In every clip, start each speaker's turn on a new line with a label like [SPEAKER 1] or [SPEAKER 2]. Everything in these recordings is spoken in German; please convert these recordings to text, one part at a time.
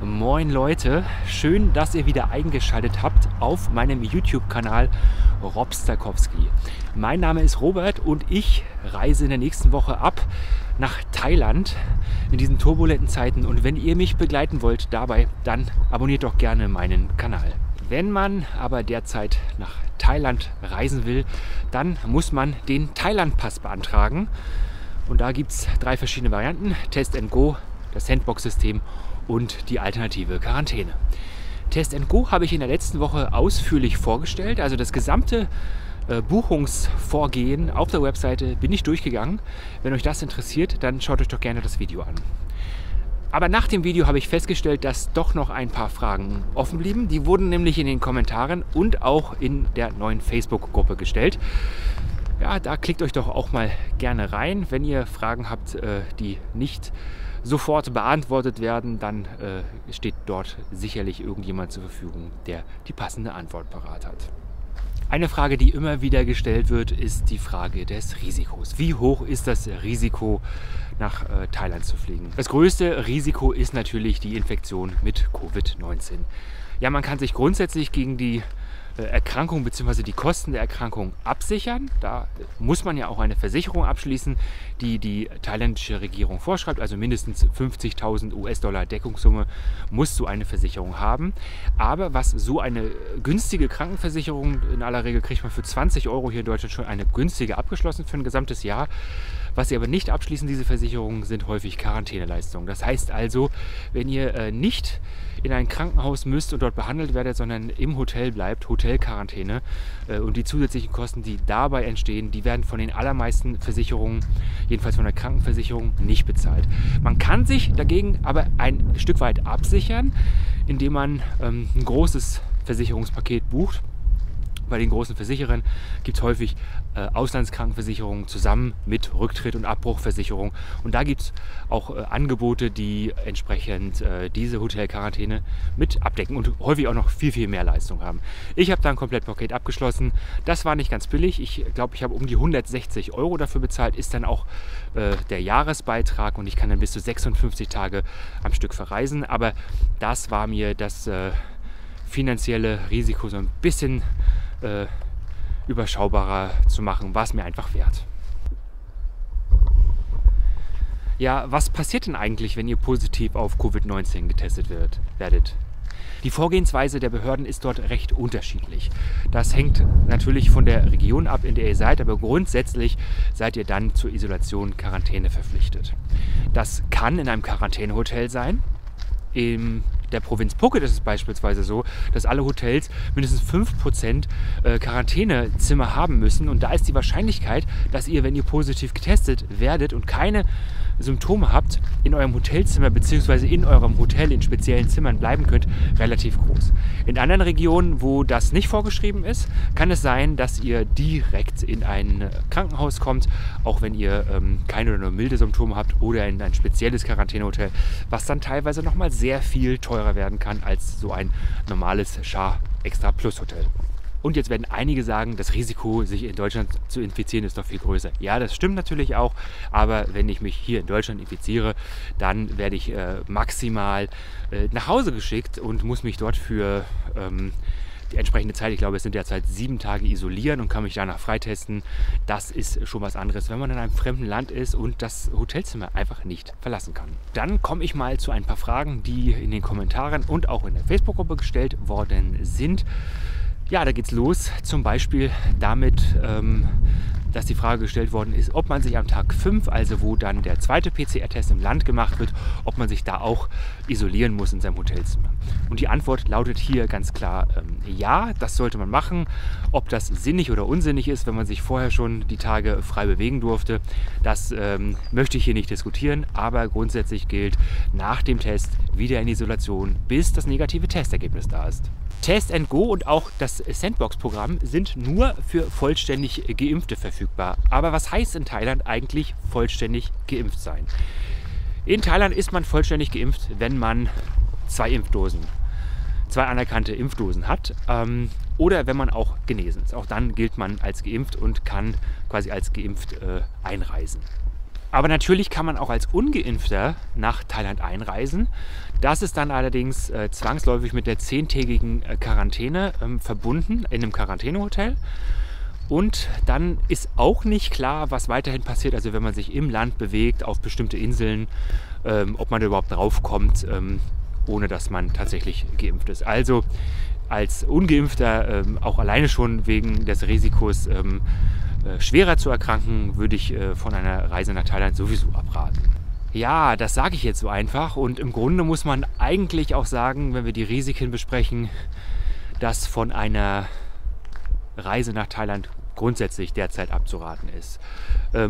[SPEAKER 1] Moin Leute, schön, dass ihr wieder eingeschaltet habt auf meinem YouTube-Kanal Rob Stakowski. Mein Name ist Robert und ich reise in der nächsten Woche ab nach Thailand in diesen turbulenten Zeiten. Und wenn ihr mich begleiten wollt dabei, dann abonniert doch gerne meinen Kanal. Wenn man aber derzeit nach Thailand reisen will, dann muss man den Thailand-Pass beantragen. Und da gibt es 3 verschiedene Varianten: Test & Go, das Sandbox-System und die alternative Quarantäne. Test & Go habe ich in der letzten Woche ausführlich vorgestellt. Also das gesamte Buchungsvorgehen auf der Webseite bin ich durchgegangen. Wenn euch das interessiert, dann schaut euch doch gerne das Video an. Aber nach dem Video habe ich festgestellt, dass doch noch ein paar Fragen offen blieben. Die wurden nämlich in den Kommentaren und auch in der neuen Facebook-Gruppe gestellt. Ja, da klickt euch doch auch mal gerne rein. Wenn ihr Fragen habt, die nicht sofort beantwortet werden, dann steht dort sicherlich irgendjemand zur Verfügung, der die passende Antwort parat hat. Eine Frage, die immer wieder gestellt wird, ist die Frage des Risikos. Wie hoch ist das Risiko, nach Thailand zu fliegen? Das größte Risiko ist natürlich die Infektion mit Covid-19. Ja, man kann sich grundsätzlich gegen die Erkrankung bzw. die Kosten der Erkrankung absichern. Da muss man ja auch eine Versicherung abschließen, die die thailändische Regierung vorschreibt. Also mindestens 50.000 US-Dollar Deckungssumme musst du eine Versicherung haben. Aber was so eine günstige Krankenversicherung, in aller Regel kriegt man für 20 Euro hier in Deutschland schon eine günstige abgeschlossen für ein gesamtes Jahr. Was sie aber nicht abschließen, diese Versicherungen, sind häufig Quarantäneleistungen. Das heißt also, wenn ihr nicht in ein Krankenhaus müsst und dort behandelt werdet, sondern im Hotel bleibt, Hotelquarantäne, und die zusätzlichen Kosten, die dabei entstehen, die werden von den allermeisten Versicherungen, jedenfalls von der Krankenversicherung, nicht bezahlt. Man kann sich dagegen aber ein Stück weit absichern, indem man ein großes Versicherungspaket bucht. Bei den großen Versicherern gibt es häufig Auslandskrankenversicherungen zusammen mit Rücktritt- und Abbruchversicherung. Und da gibt es auch Angebote, die entsprechend diese Hotelquarantäne mit abdecken und häufig auch noch viel, viel mehr Leistung haben. Ich habe da ein Komplettpaket abgeschlossen. Das war nicht ganz billig. Ich glaube, ich habe um die 160 Euro dafür bezahlt. Ist dann auch der Jahresbeitrag und ich kann dann bis zu 56 Tage am Stück verreisen. Aber das war mir das finanzielle Risiko so ein bisschen überschaubarer zu machen, war es mir einfach wert. Ja, was passiert denn eigentlich, wenn ihr positiv auf Covid-19 getestet werdet? Die Vorgehensweise der Behörden ist dort recht unterschiedlich. Das hängt natürlich von der Region ab, in der ihr seid, aber grundsätzlich seid ihr dann zur Isolation, Quarantäne verpflichtet. Das kann in einem Quarantänehotel sein. In der Provinz Phuket ist es beispielsweise so, dass alle Hotels mindestens 5% Quarantänezimmer haben müssen. Und da ist die Wahrscheinlichkeit, dass ihr, wenn ihr positiv getestet werdet und keine Symptome habt, in eurem Hotelzimmer bzw. in eurem Hotel in speziellen Zimmern bleiben könnt, relativ groß. In anderen Regionen, wo das nicht vorgeschrieben ist, kann es sein, dass ihr direkt in ein Krankenhaus kommt, auch wenn ihr keine oder nur milde Symptome habt, oder in ein spezielles Quarantänehotel, was dann teilweise nochmal sehr viel teurer werden kann als so ein normales Schar Extra Plus Hotel. Und jetzt werden einige sagen, das Risiko, sich in Deutschland zu infizieren, ist doch viel größer. Ja, das stimmt natürlich auch, aber wenn ich mich hier in Deutschland infiziere, dann werde ich maximal nach Hause geschickt und muss mich dort für die entsprechende Zeit, ich glaube, es sind derzeit 7 Tage, isolieren und kann mich danach freitesten. Das ist schon was anderes, wenn man in einem fremden Land ist und das Hotelzimmer einfach nicht verlassen kann. Dann komme ich mal zu ein paar Fragen, die in den Kommentaren und auch in der Facebook-Gruppe gestellt worden sind. Ja, da geht's los, zum Beispiel damit, dass die Frage gestellt worden ist, ob man sich am Tag 5, also wo dann der zweite PCR-Test im Land gemacht wird, ob man sich da auch isolieren muss in seinem Hotelzimmer. Und die Antwort lautet hier ganz klar, ja, das sollte man machen. Ob das sinnig oder unsinnig ist, wenn man sich vorher schon die Tage frei bewegen durfte, das möchte ich hier nicht diskutieren, aber grundsätzlich gilt, nach dem Test wieder in Isolation, bis das negative Testergebnis da ist. Test & Go und auch das Sandbox-Programm sind nur für vollständig Geimpfte verfügbar. Aber was heißt in Thailand eigentlich vollständig geimpft sein? In Thailand ist man vollständig geimpft, wenn man 2 anerkannte Impfdosen hat, oder wenn man auch genesen ist. Auch dann gilt man als geimpft und kann quasi als geimpft einreisen. Aber natürlich kann man auch als Ungeimpfter nach Thailand einreisen. Das ist dann allerdings zwangsläufig mit der 10-tägigen Quarantäne verbunden in einem Quarantänehotel. Und dann ist auch nicht klar, was weiterhin passiert. Also wenn man sich im Land bewegt, auf bestimmte Inseln, ob man da überhaupt draufkommt, ohne dass man tatsächlich geimpft ist. Also als Ungeimpfter, auch alleine schon wegen des Risikos, schwerer zu erkranken, würde ich von einer Reise nach Thailand sowieso abraten. Ja, das sage ich jetzt so einfach. Und im Grunde muss man eigentlich auch sagen, wenn wir die Risiken besprechen, dass von einer Reise nach Thailand grundsätzlich derzeit abzuraten ist.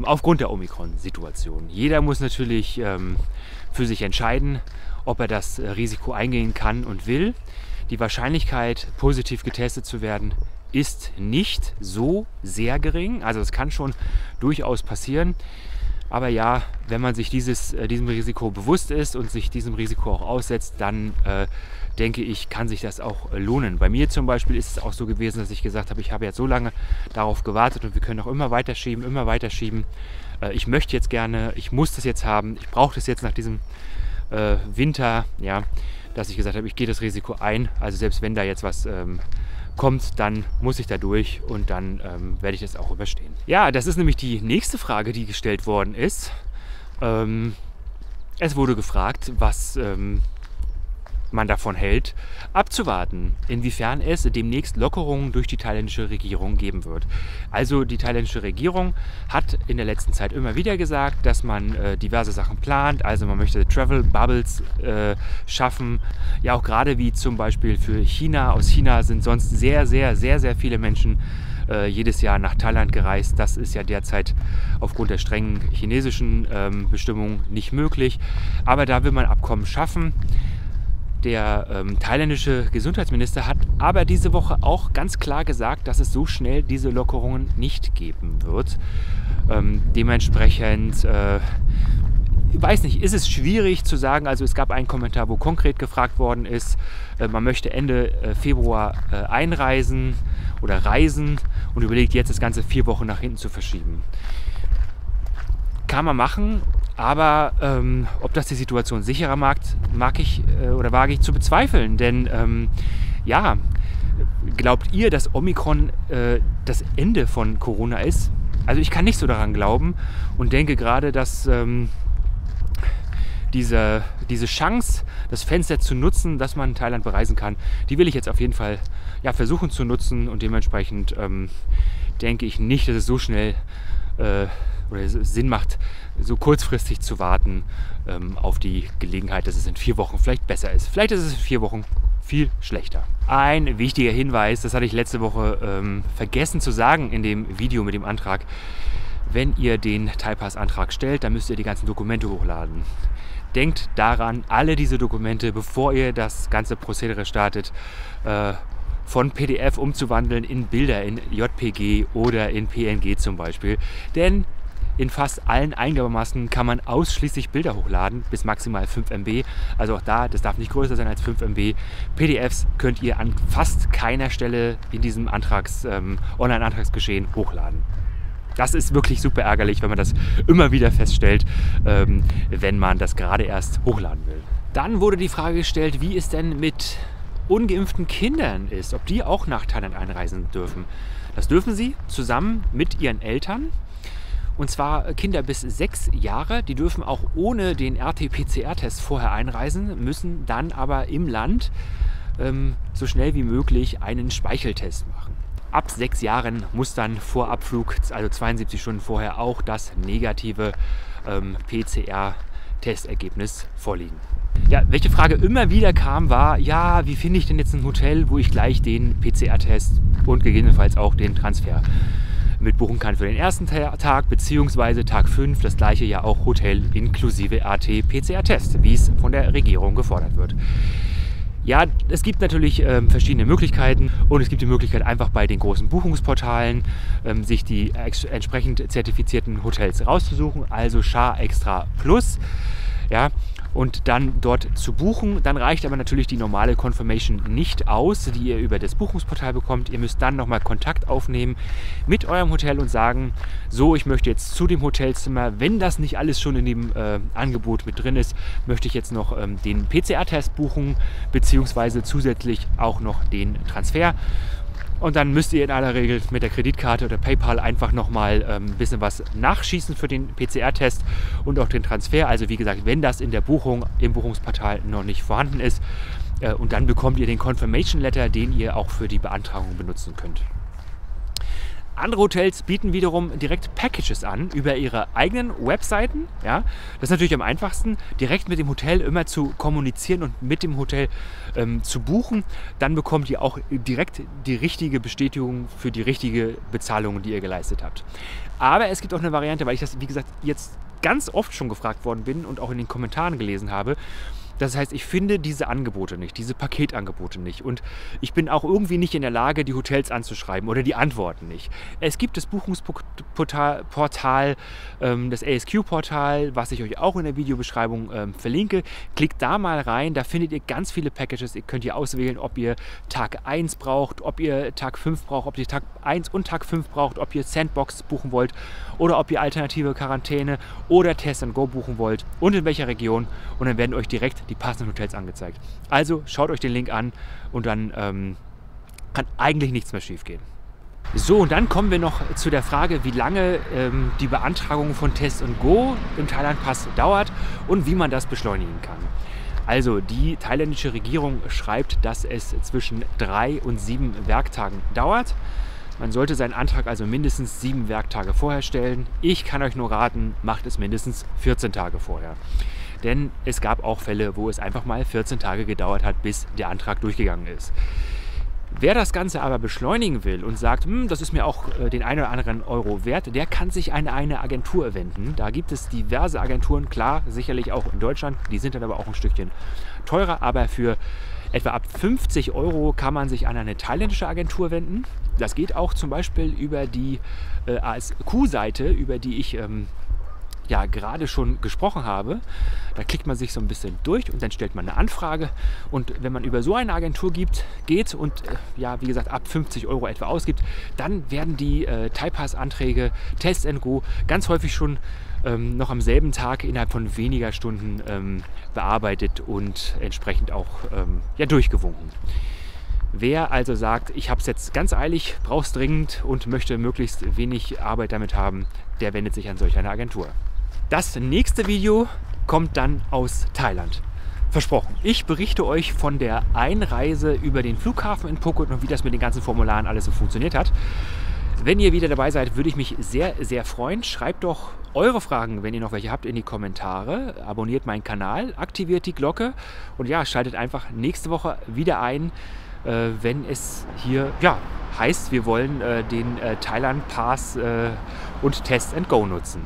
[SPEAKER 1] Aufgrund der Omikron-Situation. Jeder muss natürlich für sich entscheiden, ob er das Risiko eingehen kann und will. Die Wahrscheinlichkeit, positiv getestet zu werden, ist nicht so sehr gering. Also es kann schon durchaus passieren. Aber ja, wenn man sich diesem Risiko bewusst ist und sich diesem Risiko auch aussetzt, dann denke ich, kann sich das auch lohnen. Bei mir zum Beispiel ist es auch so gewesen, dass ich gesagt habe, ich habe jetzt so lange darauf gewartet und wir können auch immer weiterschieben, immer weiterschieben. Ich möchte jetzt gerne, ich muss das jetzt haben, ich brauche das jetzt nach diesem Winter, ja, dass ich gesagt habe, ich gehe das Risiko ein. Also selbst wenn da jetzt was kommt, dann muss ich da durch und dann werde ich das auch überstehen. Ja, das ist nämlich die nächste Frage, die gestellt worden ist. Es wurde gefragt, was man davon hält, abzuwarten, inwiefern es demnächst Lockerungen durch die thailändische Regierung geben wird. Also die thailändische Regierung hat in der letzten Zeit immer wieder gesagt, dass man diverse Sachen plant. Also man möchte Travel Bubbles schaffen. Ja, auch gerade wie zum Beispiel für China. Aus China sind sonst sehr, sehr, sehr, sehr viele Menschen jedes Jahr nach Thailand gereist. Das ist ja derzeit aufgrund der strengen chinesischen Bestimmungen nicht möglich. Aber da will man Abkommen schaffen. Der thailändische Gesundheitsminister hat aber diese Woche auch ganz klar gesagt, dass es so schnell diese Lockerungen nicht geben wird. Dementsprechend, ich weiß nicht, ist es schwierig zu sagen. Also es gab einen Kommentar, wo konkret gefragt worden ist, man möchte Ende Februar einreisen oder reisen und überlegt jetzt das Ganze 4 Wochen nach hinten zu verschieben. Kann man machen. Aber ob das die Situation sicherer macht, wage ich zu bezweifeln. Denn ja, glaubt ihr, dass Omikron das Ende von Corona ist? Also ich kann nicht so daran glauben und denke gerade, dass diese Chance, das Fenster zu nutzen, dass man Thailand bereisen kann, die will ich jetzt auf jeden Fall versuchen zu nutzen. Und dementsprechend denke ich nicht, dass es so schnell oder es Sinn macht, so kurzfristig zu warten auf die Gelegenheit, dass es in 4 Wochen vielleicht besser ist. Vielleicht ist es in 4 Wochen viel schlechter. Ein wichtiger Hinweis, das hatte ich letzte Woche vergessen zu sagen in dem Video mit dem Antrag. Wenn ihr den Thai Pass-Antrag stellt, dann müsst ihr die ganzen Dokumente hochladen. Denkt daran, alle diese Dokumente, bevor ihr das ganze Prozedere startet, von PDF umzuwandeln in Bilder, in JPG oder in PNG zum Beispiel. Denn in fast allen Eingabemassen kann man ausschließlich Bilder hochladen, bis maximal 5 MB. Also auch da, das darf nicht größer sein als 5 MB. PDFs könnt ihr an fast keiner Stelle in diesem Online-Antragsgeschehen hochladen. Das ist wirklich super ärgerlich, wenn man das immer wieder feststellt, wenn man das gerade erst hochladen will. Dann wurde die Frage gestellt, wie es denn mit ungeimpften Kindern ist, ob die auch nach Thailand einreisen dürfen. Das dürfen sie zusammen mit ihren Eltern. Und zwar Kinder bis 6 Jahre, die dürfen auch ohne den RT-PCR-Test vorher einreisen, müssen dann aber im Land so schnell wie möglich einen Speicheltest machen. Ab 6 Jahren muss dann vor Abflug, also 72 Stunden vorher, auch das negative PCR-Testergebnis vorliegen. Ja, welche Frage immer wieder kam, war, ja, wie finde ich denn jetzt ein Hotel, wo ich gleich den PCR-Test und gegebenenfalls auch den Transfer mitbuchen kann für den ersten Tag, beziehungsweise Tag 5, das gleiche ja auch Hotel inklusive RT-PCR-Test, wie es von der Regierung gefordert wird. Ja, es gibt natürlich verschiedene Möglichkeiten und es gibt die Möglichkeit, einfach bei den großen Buchungsportalen sich die entsprechend zertifizierten Hotels rauszusuchen, also Char Extra Plus. Ja, und dann dort zu buchen. Dann reicht aber natürlich die normale Confirmation nicht aus, die ihr über das Buchungsportal bekommt. Ihr müsst dann nochmal Kontakt aufnehmen mit eurem Hotel und sagen, so, ich möchte jetzt zu dem Hotelzimmer, wenn das nicht alles schon in dem Angebot mit drin ist, möchte ich jetzt noch den PCR-Test buchen, beziehungsweise zusätzlich auch noch den Transfer. Und dann müsst ihr in aller Regel mit der Kreditkarte oder PayPal einfach nochmal ein bisschen was nachschießen für den PCR-Test und auch den Transfer. Also wie gesagt, wenn das in der Buchung, im Buchungsportal noch nicht vorhanden ist. Und dann bekommt ihr den Confirmation Letter, den ihr auch für die Beantragung benutzen könnt. Andere Hotels bieten wiederum direkt Packages an über ihre eigenen Webseiten. Ja? Das ist natürlich am einfachsten, direkt mit dem Hotel immer zu kommunizieren und mit dem Hotel zu buchen. Dann bekommt ihr auch direkt die richtige Bestätigung für die richtige Bezahlung, die ihr geleistet habt. Aber es gibt auch eine Variante, weil ich das, wie gesagt, jetzt ganz oft schon gefragt worden bin und auch in den Kommentaren gelesen habe. Das heißt, ich finde diese Angebote nicht, diese Paketangebote nicht. Und ich bin auch irgendwie nicht in der Lage, die Hotels anzuschreiben oder die Antworten nicht. Es gibt das Buchungsportal, das ASQ-Portal, was ich euch auch in der Videobeschreibung verlinke. Klickt da mal rein, da findet ihr ganz viele Packages. Ihr könnt hier auswählen, ob ihr Tag 1 braucht, ob ihr Tag 5 braucht, ob ihr Tag 1 und Tag 5 braucht, ob ihr Sandbox buchen wollt oder ob ihr alternative Quarantäne oder Test and Go buchen wollt und in welcher Region. Und dann werden euch direkt die passenden Hotels angezeigt. Also schaut euch den Link an und dann kann eigentlich nichts mehr schief gehen. So, und dann kommen wir noch zu der Frage, wie lange die Beantragung von Test and Go im Thailand-Pass dauert und wie man das beschleunigen kann. Also die thailändische Regierung schreibt, dass es zwischen 3 und 7 Werktagen dauert. Man sollte seinen Antrag also mindestens 7 Werktage vorher stellen. Ich kann euch nur raten, macht es mindestens 14 Tage vorher. Denn es gab auch Fälle, wo es einfach mal 14 Tage gedauert hat, bis der Antrag durchgegangen ist. Wer das Ganze aber beschleunigen will und sagt, das ist mir auch den einen oder anderen Euro wert, der kann sich an eine Agentur wenden. Da gibt es diverse Agenturen, klar, sicherlich auch in Deutschland. Die sind dann aber auch ein Stückchen teurer. Aber für etwa ab 50 Euro kann man sich an eine thailändische Agentur wenden. Das geht auch zum Beispiel über die ASQ-Seite, über die ich ja gerade schon gesprochen habe. Da klickt man sich so ein bisschen durch und dann stellt man eine Anfrage. Und wenn man über so eine Agentur geht und ja, wie gesagt, ab 50 Euro etwa ausgibt, dann werden die Thai-Pass-Anträge Test and Go ganz häufig schon noch am selben Tag innerhalb von weniger Stunden bearbeitet und entsprechend auch ja, durchgewunken. Wer also sagt, ich habe es jetzt ganz eilig, brauche es dringend und möchte möglichst wenig Arbeit damit haben, der wendet sich an solch eine Agentur. Das nächste Video kommt dann aus Thailand. Versprochen. Ich berichte euch von der Einreise über den Flughafen in Phuket und wie das mit den ganzen Formularen alles so funktioniert hat. Wenn ihr wieder dabei seid, würde ich mich sehr, sehr freuen. Schreibt doch eure Fragen, wenn ihr noch welche habt, in die Kommentare. Abonniert meinen Kanal, aktiviert die Glocke und ja, schaltet einfach nächste Woche wieder ein, wenn es hier ja, heißt, wir wollen den Thailand Pass und Test and Go nutzen.